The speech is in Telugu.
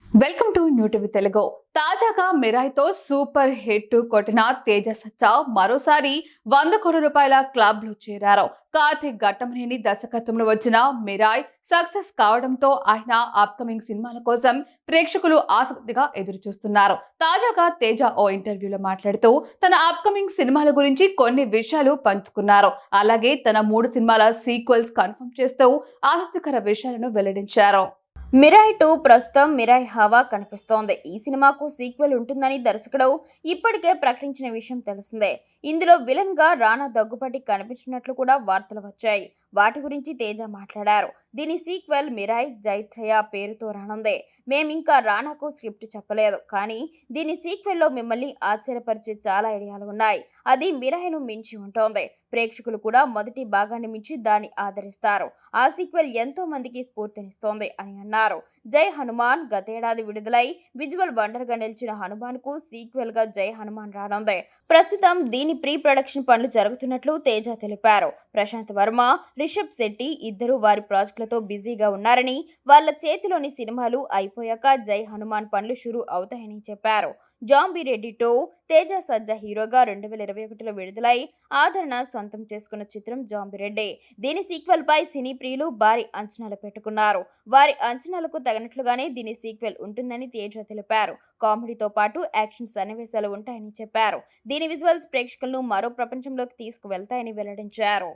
Welcome to new TV Telugu. తాజాగా మిరాయ్తో సూపర్ హిట్ కొట్టిన తేజ సచ్చా మరోసారి 100 కోట్ల రూపాయల క్లబ్ లో చేరారు. కార్తిక్ ఘట్టమనేని దర్శకత్వంలో వచ్చిన మిరాయ్ సక్సెస్ కావడంతో ఆయన అప్కమింగ్ సినిమాల కోసం ప్రేక్షకులు ఆసక్తిగా ఎదురు చూస్తున్నారు. తాజాగా తేజ ఓ ఇంటర్వ్యూలో మాట్లాడుతూ తన అప్కమింగ్ సినిమాల గురించి కొన్ని విషయాలు పంచుకున్నారు. అలాగే తన 3 సినిమాల సీక్వెల్స్ కన్ఫర్మ్ చేస్తూ ఆసక్తికర విషయాలను వెల్లడించారు. మిరాయ్ 2 ప్రస్తుతం మిరాయ్ హవా కనిపిస్తోంది. ఈ సినిమాకు సీక్వెల్ ఉంటుందని దర్శకుడు ఇప్పటికే ప్రకటించిన విషయం తెలిసిందే. ఇందులో విలన్ గా రానా దగ్గుపాటి కనిపించినట్లు కూడా వార్తలు వచ్చాయి. వాటి గురించి తేజ మాట్లాడారు. దీని సీక్వెల్ మిరాయ్ జైత్రయ పేరుతో రానుంది. మేమింకా రానాకు స్క్రిప్ట్ చెప్పలేదు, కానీ దీని సీక్వెల్లో మిమ్మల్ని ఆశ్చర్యపరిచే చాలా ఐడియాలు ఉన్నాయి. అది మిరాయ్ను మించి ఉంటోంది. ప్రేక్షకులు కూడా మొదటి భాగాన్ని మించి దాన్ని ఆదరిస్తారు. ఆ సీక్వెల్ ఎంతో మందికి స్ఫూర్తినిస్తోంది అని అన్నారు. జై హనుమాన్ గతేడాది విడుదలై విజువల్ వండర్ గా నిలిచిన హనుమాన్ కు సీక్వెల్ గా జై హనుమాన్ రానుంది. ప్రస్తుతం దీని ప్రీ ప్రొడక్షన్ పనులు జరుగుతున్నట్లు తేజ తెలిపారు. ప్రశాంత్ వర్మ, రిషబ్ శెట్టి ఇద్దరు వారి ప్రాజెక్టులతో బిజీగా ఉన్నారని, వాళ్ళ చేతిలోని సినిమాలు అయిపోయాక జై హనుమాన్ పనులు షురూ అవుతాయని చెప్పారు. జాంబీ రెడ్డి 2 తేజ సజ్జా హీరోగా 2021లో విడుదలై ఆదరణ సొంతం చేసుకున్న చిత్రం జాంబీ రెడ్డి. దీని సీక్వెల్ పై సినీ ప్రియులు భారీ అంచనాలు పెట్టుకున్నారు. వారి అంచనాలకు తగినట్లుగానే దీని సీక్వెల్ ఉంటుందని తేజ తెలిపారు. కామెడీతో పాటు యాక్షన్ సన్నివేశాలు ఉంటాయని చెప్పారు. దీని విజువల్స్ ప్రేక్షకులను మరో ప్రపంచంలోకి తీసుకువెళ్తాయని వెల్లడించారు.